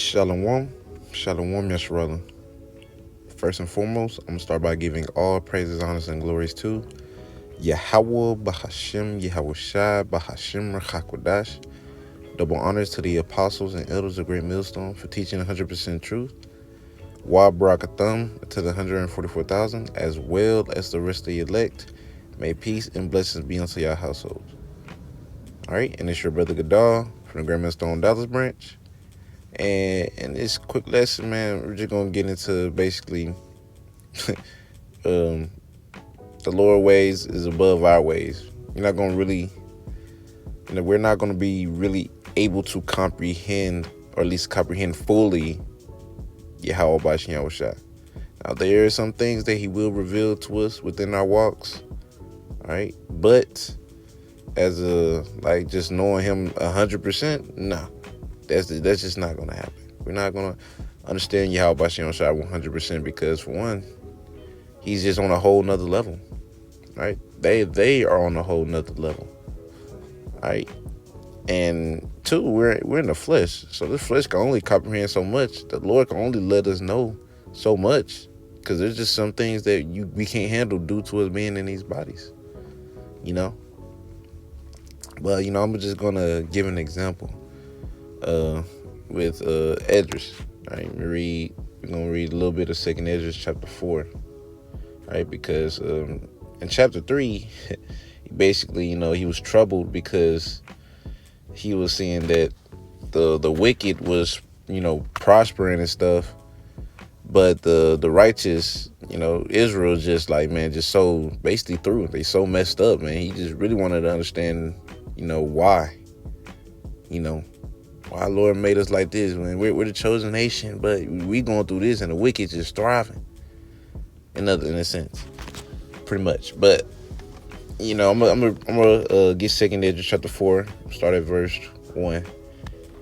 Shalom, shalom, Yasharallah. First and foremost, I'm gonna start by giving all praises, honors, and glories to Yahweh, Bahashim, Yahweh Shai, Bahashim, Rachakwadash. Double honors to the apostles and elders of Great Millstone for teaching 100% truth. Wa Barakathum to the 144,000, as well as the rest of the elect. May peace and blessings be unto your households. All right, and it's your brother Gadal from the Great Millstone Dallas branch. And in this quick lesson, man, we're just gonna get into basically the Lord ways is above our ways. You're not gonna really, we're not gonna be really able to comprehend, or at least comprehend fully, Yahweh Bashin Yahushua. Now there are some things that He will reveal to us within our walks, all right. But as just knowing Him 100%, no. That's just not gonna happen. We're not gonna understand Yahweh Bashin Yahushua 100% because, for one, He's just on a whole nother level, right? They are on a whole nother level, right? And two, we're in the flesh, so this flesh can only comprehend so much. The Lord can only let us know so much, because there's just some things that we can't handle due to us being in these bodies, you know. But I'm just gonna give an example with Esdras. Right, we're gonna read a little bit of Second Esdras chapter 4, right? Because in chapter 3, basically, he was troubled because he was seeing that the wicked was, prospering and stuff, but the righteous, Israel, just like, man, just so basically through. They so messed up, man. He just really wanted to understand, why, why Lord made us like this, man. We're the chosen nation, but we going through this, and the wicked just thriving. In a sense, pretty much. But I'm gonna get Second Esdras chapter 4, start at verse 1. It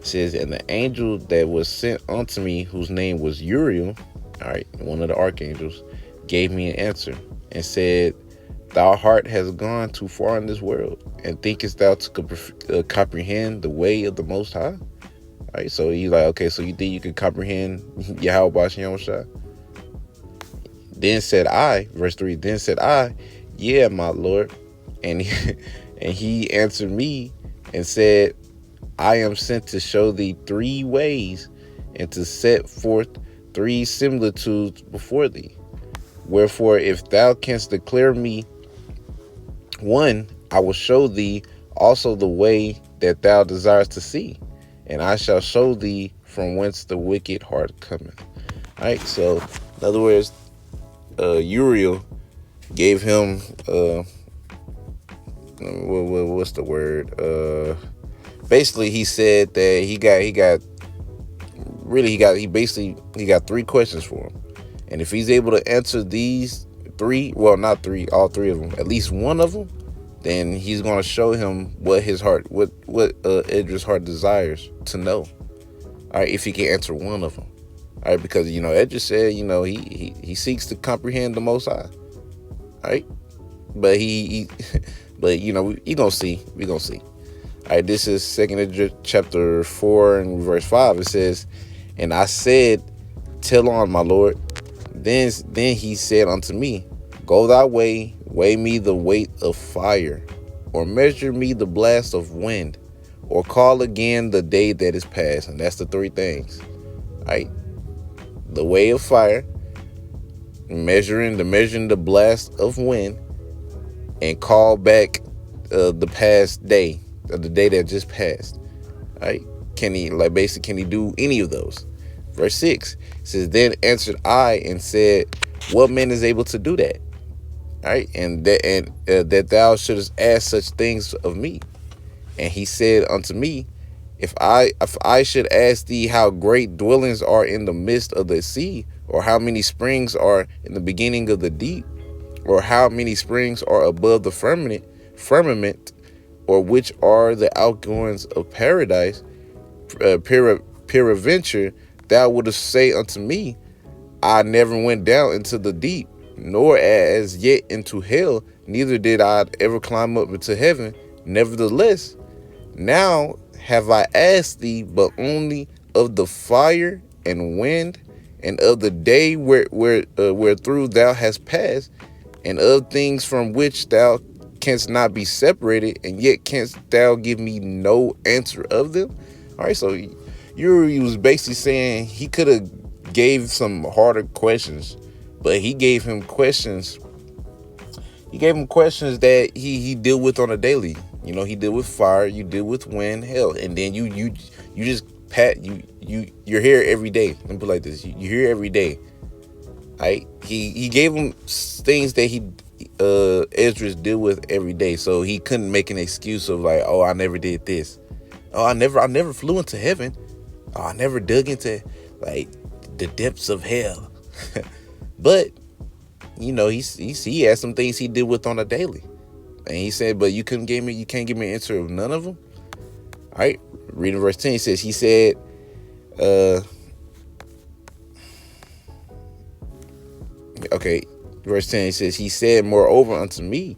says, "And the angel that was sent unto me, whose name was Uriel," all right, one of the archangels, "gave me an answer and said, Thy heart has gone too far in this world, and thinkest thou to comprehend the way of the Most High?" All right, so he's like, okay, so you think you can comprehend Yahweh Bashin Yahushua? Then said I, verse 3, then said I, yeah, my Lord. And he answered me and said, I am sent to show thee 3 ways and to set forth 3 similitudes before thee. Wherefore, if thou canst declare me one, I will show thee also the way that thou desirest to see, and I shall show thee from whence the wicked heart cometh. All right, so in other words, Uriel gave him what's the word? Basically, he said that he got 3 questions for him, and if he's able to answer these 3, well, not 3, all 3 of them, at least one of them, then he's going to show him what his heart, what Esdras' heart desires to know. All right, if he can answer one of them. All right, because Esdras said he seeks to comprehend the Most High. All right, but he gonna see. We gonna see. All right, this is Second Esdras chapter 4 and verse 5. It says, "And I said, Tell on, my Lord. Then he said unto me, Go thy way, weigh me the weight of fire, or measure me the blast of wind, or call again the day that is past." And that's the 3 things. All right, the way of fire, measuring the blast of wind, and call back the past day, the day that just passed. All right, can he do any of those? Verse 6 says, "Then answered I and said, What man is able to do that? All right, and that thou shouldest ask such things of me. And he said unto me, If I should ask thee how great dwellings are in the midst of the sea, or how many springs are in the beginning of the deep, or how many springs are above the firmament, or which are the outgoings of paradise, peradventure thou wouldest say unto me, I never went down into the deep, nor as yet into hell, neither did I ever climb up into heaven. Nevertheless, now have I asked thee but only of the fire and wind, and of the day where through thou hast passed, and of things from which thou canst not be separated, and yet canst thou give me no answer of them? All right, so Uri was basically saying he could have gave some harder questions, but he gave him questions. He gave him questions that he deal with on a daily. You know, he deal with fire, you deal with wind, hell, and then you just you're here every day. Let me put it like this: you're here every day. Right? He gave him things that Esdras deal with every day, so he couldn't make an excuse of like, oh, I never did this. Oh, I never flew into heaven. Oh, I never dug into like the depths of hell. But you know, he had some things he did with on a daily, and he said, but you can't give me an answer of none of them. All right, reading verse 10, he said, okay, verse 10, he said, moreover unto me,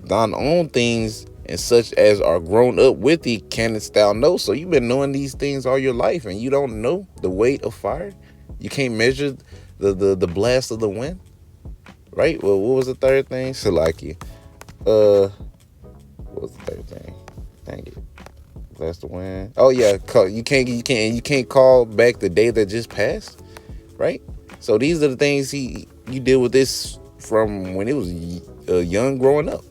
thine own things and such as are grown up with thee canst thou know. So you've been knowing these things all your life, and you don't know the weight of fire. You can't measure the blast of the wind, right? Well, what was the third thing? Salaki. What was the third thing? Dang it. Blast of the wind. Oh yeah, you can't call back the day that just passed, right? So these are the things you deal with this from when it was young growing up,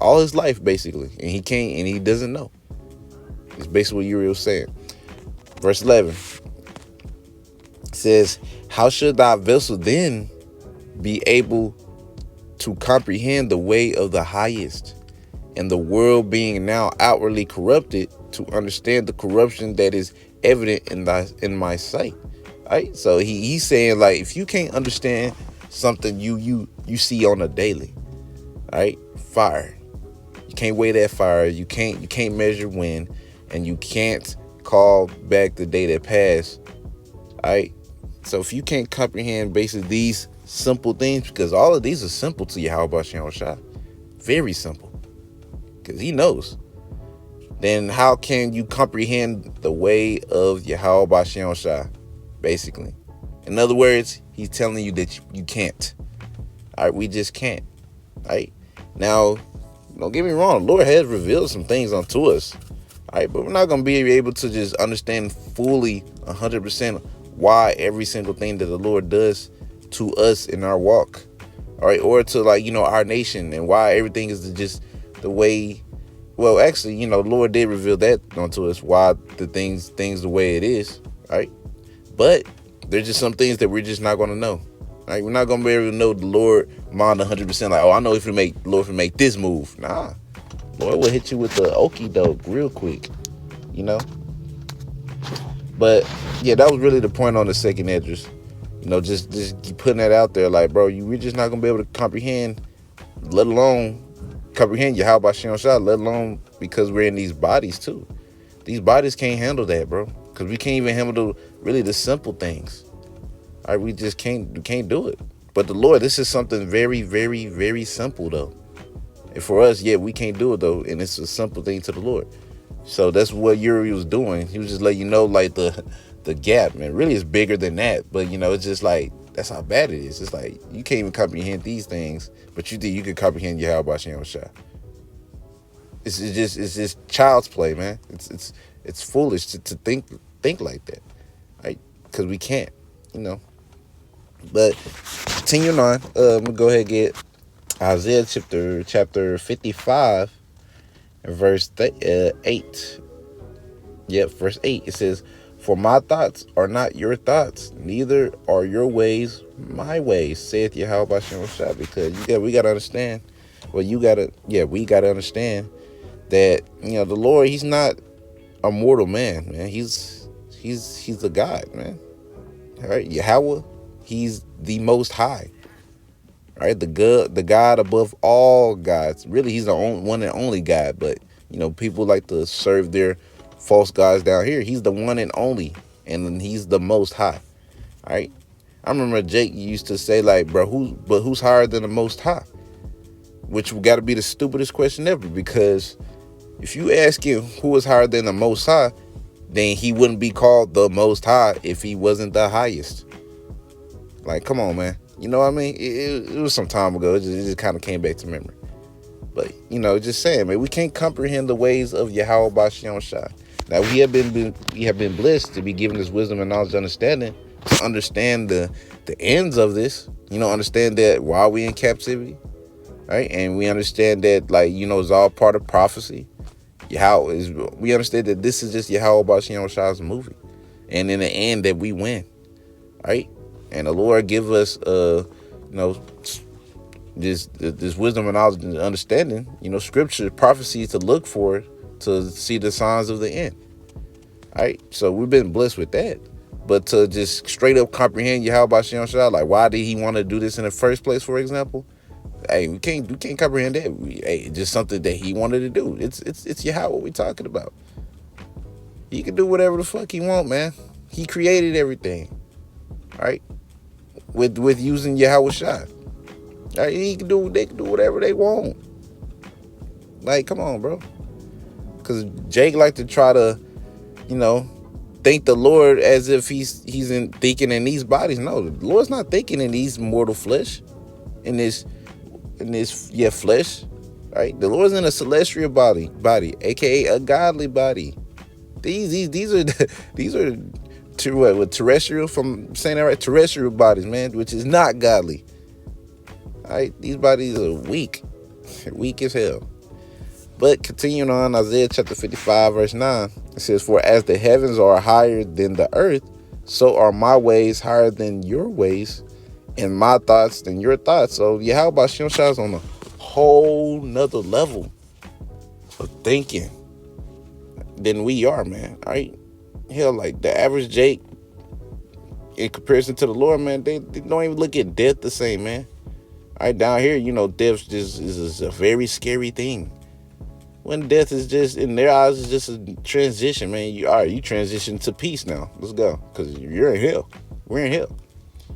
all his life basically, and he doesn't know. It's basically what Uriel was saying. Verse 11 says, how should thy vessel then be able to comprehend the way of the highest, and the world being now outwardly corrupted, to understand the corruption that is evident in my sight? Right? So he's saying, like, if you can't understand something you see on a daily, right? Fire. You can't weigh that fire. You can't measure wind, and you can't call back the day that passed. Right? So if you can't comprehend basically these simple things, because all of these are simple to Yahweh Shem Shah, very simple, because he knows, then how can you comprehend the way of Yahweh Shem Shah? Basically, in other words, he's telling you that you can't. All right, we just can't. All right, now, don't get me wrong, the Lord has revealed some things unto us. All right, but we're not going to be able to just understand fully 100% why every single thing that the Lord does to us in our walk. All right, or to, like, you know, our nation, and why everything is just the way. Well, actually, you know, the Lord did reveal that unto us, why the things the way it is. All right. But there's just some things that we're just not going to know. Right? We're not going to be able to know the Lord mind 100%. Like, oh, I know if Lord make this move. Nah, Lord will hit you with the okie doke real quick, you know. But yeah, that was really the point on the second Esdras. You know, just keep putting that out there. Like, bro, we're just not going to be able to comprehend, let alone comprehend Yahweh Shem Shah, let alone because we're in these bodies too. These bodies can't handle that, bro. Because we can't even handle the simple things. All right, we just can't do it. But the Lord, this is something very, very, very simple, though. And for us, yeah, we can't do it, though. And it's a simple thing to the Lord. So that's what Uri was doing. He was just letting you know, like, the gap, man. Really, it's bigger than that. But, you know, it's just like, that's how bad it is. It's like, you can't even comprehend these things, but you think you can comprehend Yahweh Shem Shah. It's just child's play, man. It's foolish to think like that, right? Because we can't, you know. But continuing on, I'm gonna go ahead and get Isaiah chapter 55 and verse 8. Yep, verse 8. It says, for my thoughts are not your thoughts, neither are your ways my ways, saith Yahweh Shem Shah. Because we gotta understand. Well, we gotta understand that, you know, the Lord, he's not a mortal man, man. He's a God, man. All right, Yahweh, he's the Most High. All right, the God above all gods. Really, he's the only one and only God. But, you know, people like to serve their false gods down here. He's the one and only, and he's the Most High. All right. I remember Jake used to say, like, bro, who's higher than the Most High? Which got to be the stupidest question ever, because if you ask him who is higher than the Most High, then he wouldn't be called the Most High if he wasn't the highest. Like, come on, man. You know what I mean? It was some time ago. It just kind of came back to memory. But, just saying, man, we can't comprehend the ways of Yahweh Bashem Shai. Now, we have been blessed to be given this wisdom and knowledge and understanding to understand the ends of this. Understand that while we in captivity, right? And we understand that, like, it's all part of prophecy. We understand that this is just Yahweh Bashem Shai's movie. And in the end that we win, right? And the Lord give us, this wisdom and knowledge and understanding, scripture, prophecies to look for to see the signs of the end. All right, so we've been blessed with that. But to just straight up comprehend Yahweh Bashem Shai, like why did he want to do this in the first place, for example? Hey, we can't comprehend that. It's just something that he wanted to do. It's Yahweh we talking about. He can do whatever the fuck he want, man. He created everything, right? With using Yahweh Shai. Right? They can do whatever they want. Like, come on, bro. Because Jake like to try to, thank the Lord as if he's thinking in these bodies. No, the Lord's not thinking in these mortal flesh, in this flesh, right? The Lord's in a celestial body, aka a godly body. These are terrestrial, if I'm saying that right, terrestrial bodies, man, which is not godly. All right, these bodies are weak as hell. But continuing on, Isaiah chapter 55, verse 9, it says, "For as the heavens are higher than the earth, so are my ways higher than your ways, and my thoughts than your thoughts." So Yahweh Bashem Shai is on a whole nother level of thinking than we are, man. All right? Hell, like the average Jake, in comparison to the Lord, man, they don't even look at death the same, man. All right, down here, death just is a very scary thing. When death is just, in their eyes, is just a transition, man. You transition to peace now. Let's go, because you're in hell. We're in hell.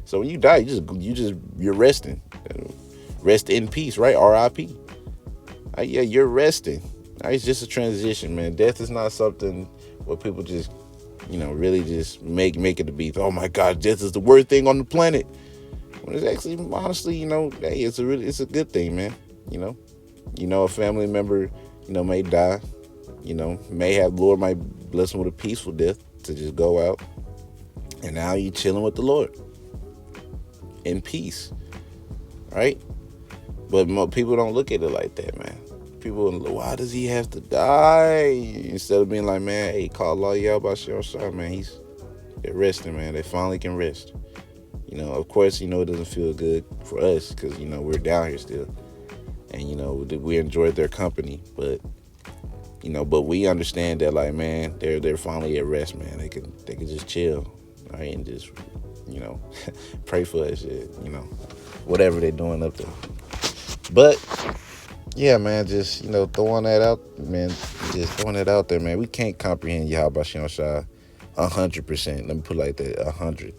So when you die, you're resting. Rest in peace, right? R.I.P. Yeah, you're resting. It's just a transition, man. Death is not something where people just, really just make it to be, oh my God, death is the worst thing on the planet. When it's actually, honestly, hey, it's a good thing, man. A family member, may die, Lord might bless them with a peaceful death to just go out. And now you chilling with the Lord in peace, right? But people don't look at it like that, man. People, why does he have to die? Instead of being like, man, hey, call Allah Yahweh Bashem Shai, man. They're resting, man. They finally can rest. Of course, it doesn't feel good for us because, we're down here still. And, we enjoyed their company. But, but we understand that, like, man, they're finally at rest, man. They can just chill, right? And just, pray for us, shit, whatever they're doing up there. But, yeah, man, just, throwing that out, man, just throwing it out there, man. We can't comprehend Yahweh Bashem Shai 100%. Let me put it like that, 100.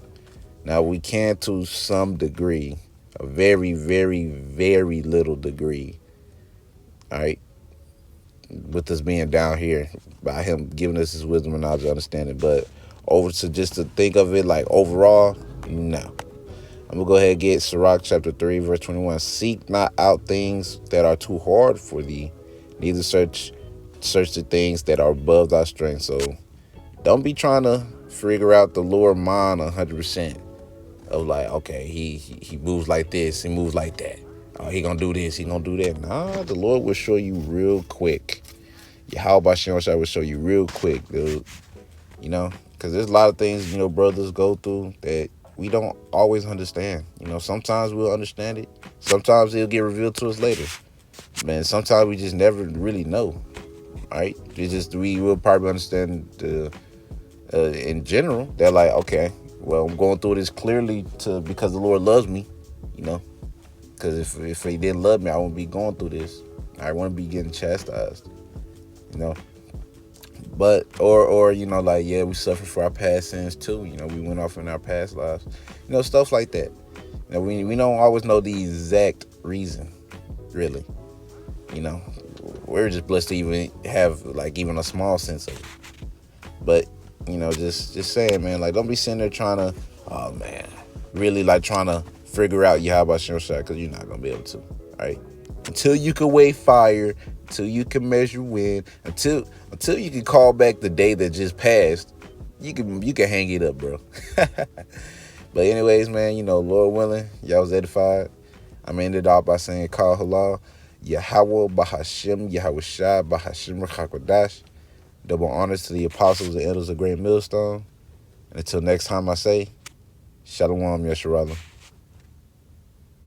Now, we can to some degree, a very, very, very little degree, all right, with us being down here, by him giving us his wisdom and knowledge and understanding. But just to think of it like overall, no. I'm going to go ahead and get Sirach chapter 3, verse 21. "Seek not out things that are too hard for thee, neither search the things that are above thy strength." So don't be trying to figure out the Lord mind 100%. Of like, okay, he moves like this, he moves like that. Oh, he gonna do this, he gonna do that. Nah, the Lord will show you real quick. Yahweh Bashem Shai will show you real quick, dude. Because there's a lot of things, brothers go through that we don't always understand. Sometimes we'll understand it. Sometimes it'll get revealed to us later. Man, sometimes we just never really know. All right? We will probably understand in general. They're like, okay, well, I'm going through this clearly because the Lord loves me, because if he didn't love me, I wouldn't be going through this. I wouldn't be getting chastised, But, or like, yeah, we suffer for our past sins too. We went off in our past lives, stuff like that. We don't always know the exact reason, really. We're just blessed to even have, like, even a small sense of it. But Just saying, man. Like, don't be sitting there trying to, oh man, really like trying to figure out Yahweh Shem Shai, because you're not gonna be able to. All right, until you can weigh fire, until you can measure wind, until you can call back the day that just passed, you can hang it up, bro. But anyways, man, Lord willing, y'all was edified. I'm gonna end it off by saying, Call Halal, Yahweh Bahashim, Yahweh Shai Bahashim Rachakodash. Double honors to the apostles and elders of Great Millstone. And until next time, I say, Shalom, Yesharallah.